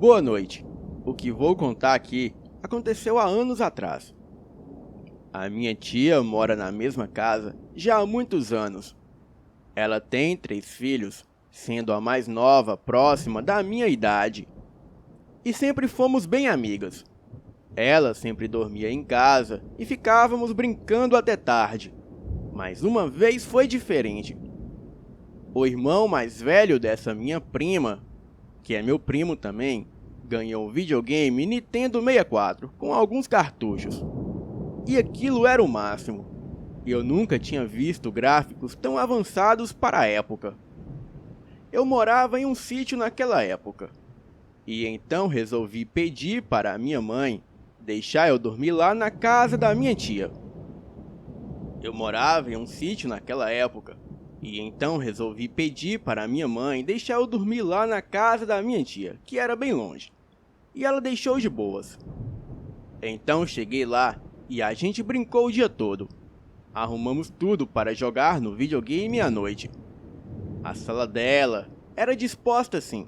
Boa noite. O que vou contar aqui aconteceu há anos atrás. A minha tia mora na mesma casa já há muitos anos. Ela tem 3 filhos, sendo a mais nova próxima da minha idade. E sempre fomos bem amigas. Ela sempre dormia em casa e ficávamos brincando até tarde. Mas uma vez foi diferente. O irmão mais velho dessa minha prima, que é meu primo também, ganhou um videogame Nintendo 64 com alguns cartuchos. E aquilo era o máximo. Eu nunca tinha visto gráficos tão avançados para a época. Eu morava em um sítio naquela época. E então resolvi pedir para a minha mãe deixar eu dormir lá na casa da minha tia. Eu morava em um sítio naquela época. E então resolvi pedir para a minha mãe deixar eu dormir lá na casa da minha tia, que era bem longe. E ela deixou de boas. Então cheguei lá e a gente brincou o dia todo. Arrumamos tudo para jogar no videogame à noite. A sala dela era disposta assim.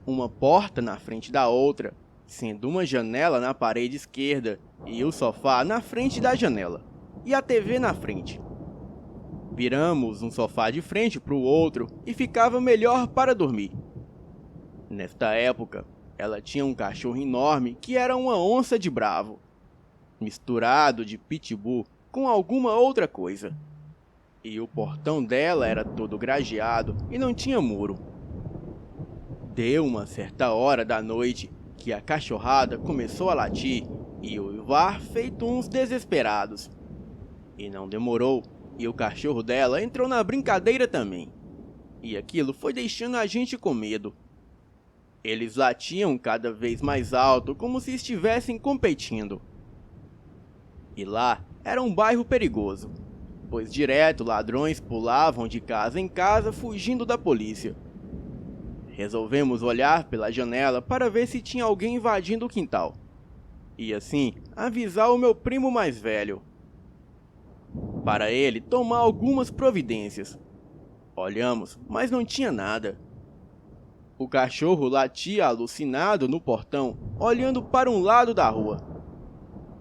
Uma porta na frente da outra, sendo uma janela na parede esquerda e o sofá na frente da janela, e a TV na frente. Viramos um sofá de frente para o outro e ficava melhor para dormir. Nesta época, ela tinha um cachorro enorme que era uma onça de bravo, misturado de pitbull com alguma outra coisa. E o portão dela era todo gradeado e não tinha muro. Deu uma certa hora da noite que a cachorrada começou a latir e uivar feito uns desesperados. E não demorou, e o cachorro dela entrou na brincadeira também. E aquilo foi deixando a gente com medo. Eles latiam cada vez mais alto, como se estivessem competindo. E lá era um bairro perigoso, pois direto ladrões pulavam de casa em casa fugindo da polícia. Resolvemos olhar pela janela para ver se tinha alguém invadindo o quintal. E assim, avisar o meu primo mais velho, para ele tomar algumas providências. Olhamos, mas não tinha nada. O cachorro latia alucinado no portão, olhando para um lado da rua.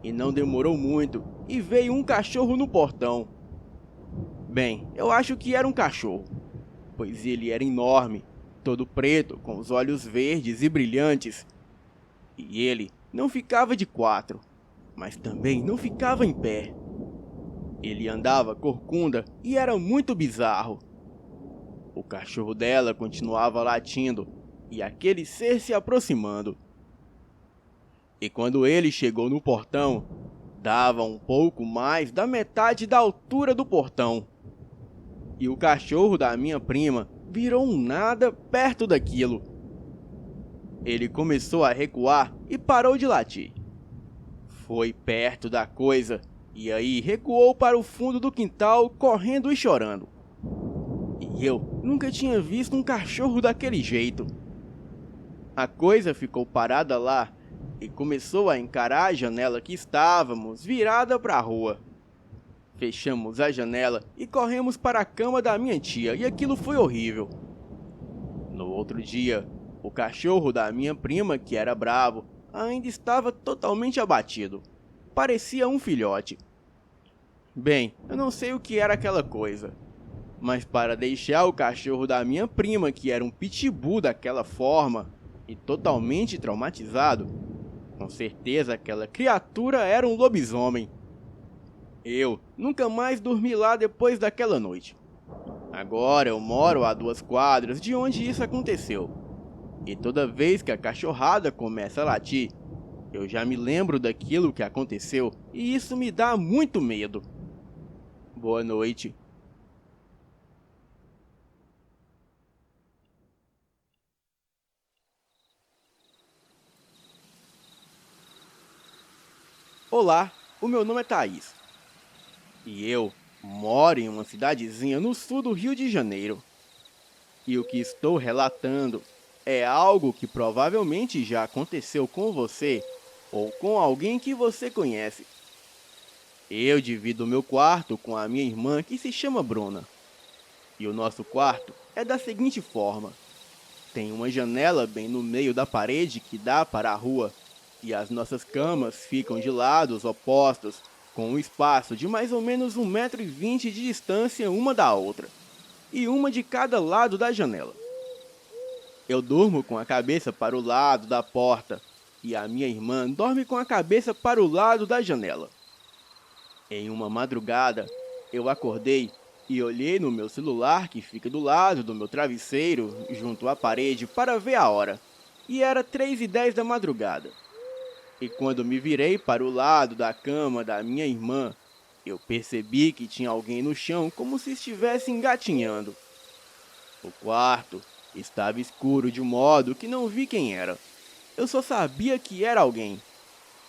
E não demorou muito, e veio um cachorro no portão. Bem, eu acho que era um cachorro, pois ele era enorme, todo preto, com os olhos verdes e brilhantes. E ele não ficava de 4, mas também não ficava em pé. Ele andava corcunda e era muito bizarro. O cachorro dela continuava latindo e aquele ser se aproximando. E quando ele chegou no portão, dava um pouco mais da metade da altura do portão. E o cachorro da minha prima virou um nada perto daquilo. Ele começou a recuar e parou de latir. Foi perto da coisa e aí recuou para o fundo do quintal correndo e chorando. E eu nunca tinha visto um cachorro daquele jeito. A coisa ficou parada lá e começou a encarar a janela que estávamos virada para a rua. Fechamos a janela e corremos para a cama da minha tia e aquilo foi horrível. No outro dia, o cachorro da minha prima, que era bravo, ainda estava totalmente abatido. Parecia um filhote. Bem, eu não sei o que era aquela coisa, mas para deixar o cachorro da minha prima, que era um pitbull daquela forma e totalmente traumatizado, com certeza aquela criatura era um lobisomem. Eu nunca mais dormi lá depois daquela noite. Agora eu moro a 2 quadras de onde isso aconteceu. E toda vez que a cachorrada começa a latir, eu já me lembro daquilo que aconteceu e isso me dá muito medo. Boa noite. Olá, o meu nome é Thaís. E eu moro em uma cidadezinha no sul do Rio de Janeiro. E o que estou relatando é algo que provavelmente já aconteceu com você ou com alguém que você conhece. Eu divido meu quarto com a minha irmã que se chama Bruna. E o nosso quarto é da seguinte forma. Tem uma janela bem no meio da parede que dá para a rua, e as nossas camas ficam de lados opostos, com um espaço de mais ou menos 1,20 m de distância uma da outra, e uma de cada lado da janela. Eu durmo com a cabeça para o lado da porta, e a minha irmã dorme com a cabeça para o lado da janela. Em uma madrugada, eu acordei e olhei no meu celular que fica do lado do meu travesseiro, junto à parede, para ver a hora. E era 3h10 da madrugada. E quando me virei para o lado da cama da minha irmã, eu percebi que tinha alguém no chão como se estivesse engatinhando. O quarto estava escuro de modo que não vi quem era. Eu só sabia que era alguém.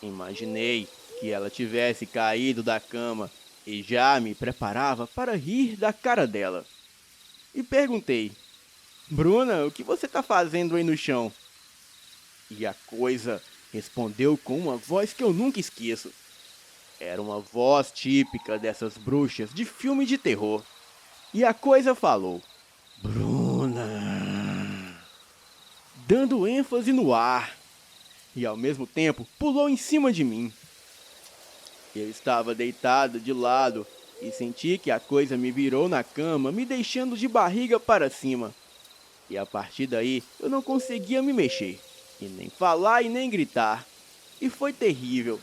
Imaginei que ela tivesse caído da cama e já me preparava para rir da cara dela. E perguntei: Bruna, o que você está fazendo aí no chão? E a coisa respondeu com uma voz que eu nunca esqueço. Era uma voz típica dessas bruxas de filme de terror. E a coisa falou: Bruna, dando ênfase no ar. E ao mesmo tempo pulou em cima de mim. Eu estava deitado de lado e senti que a coisa me virou na cama, me deixando de barriga para cima. E a partir daí eu não conseguia me mexer, e nem falar e nem gritar. E foi terrível.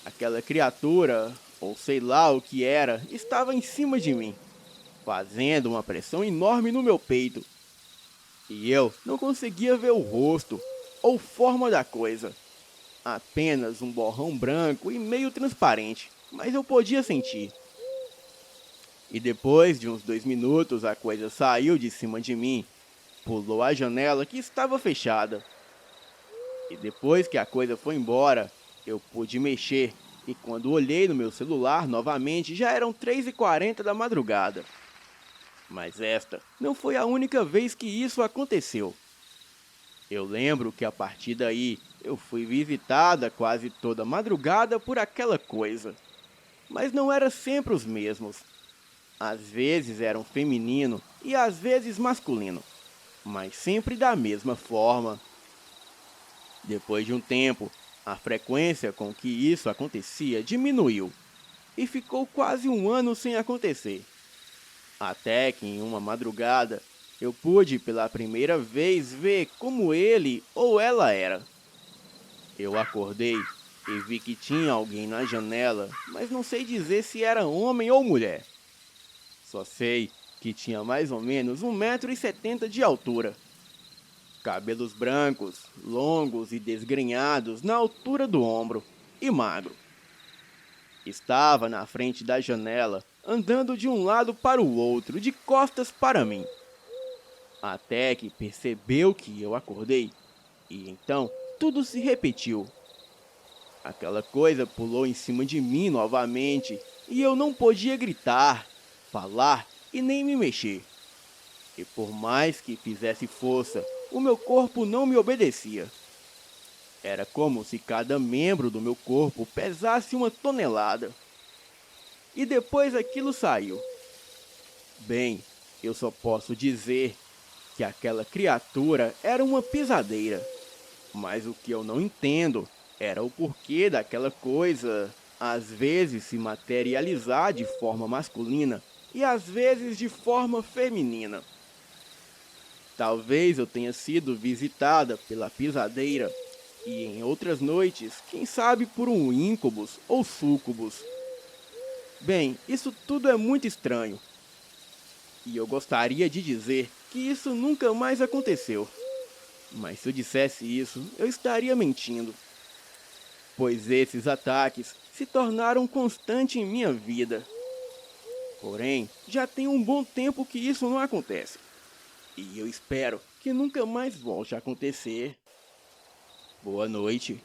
Aquela criatura, ou sei lá o que era, estava em cima de mim, fazendo uma pressão enorme no meu peito. E eu não conseguia ver o rosto ou forma da coisa. Apenas um borrão branco e meio transparente, mas eu podia sentir. E depois de uns 2 minutos a coisa saiu de cima de mim, pulou a janela que estava fechada. E depois que a coisa foi embora, eu pude mexer, e quando olhei no meu celular novamente já eram 3h40 da madrugada. Mas esta não foi a única vez que isso aconteceu. Eu lembro que a partir daí eu fui visitada quase toda madrugada por aquela coisa. Mas não era sempre os mesmos. Às vezes eram feminino e às vezes masculino, mas sempre da mesma forma. Depois de um tempo, a frequência com que isso acontecia diminuiu e ficou quase 1 ano sem acontecer. Até que em uma madrugada eu pude pela primeira vez ver como ele ou ela era. Eu acordei e vi que tinha alguém na janela, mas não sei dizer se era homem ou mulher. Só sei que tinha mais ou menos 1,70 m de altura. Cabelos brancos, longos e desgrenhados na altura do ombro, e magro. Estava na frente da janela, andando de um lado para o outro, de costas para mim. Até que percebeu que eu acordei, e então tudo se repetiu. Aquela coisa pulou em cima de mim novamente, e eu não podia gritar, falar e nem me mexer. E por mais que fizesse força, o meu corpo não me obedecia. Era como se cada membro do meu corpo pesasse 1 tonelada. E depois aquilo saiu. Bem, eu só posso dizer que aquela criatura era uma pisadeira. Mas o que eu não entendo era o porquê daquela coisa às vezes se materializar de forma masculina e às vezes de forma feminina. Talvez eu tenha sido visitada pela pisadeira e em outras noites, quem sabe por um íncubus ou súcubus. Bem, isso tudo é muito estranho. E eu gostaria de dizer que isso nunca mais aconteceu. Mas se eu dissesse isso, eu estaria mentindo. Pois esses ataques se tornaram constantes em minha vida. Porém, já tem um bom tempo que isso não acontece. E eu espero que nunca mais volte a acontecer. Boa noite.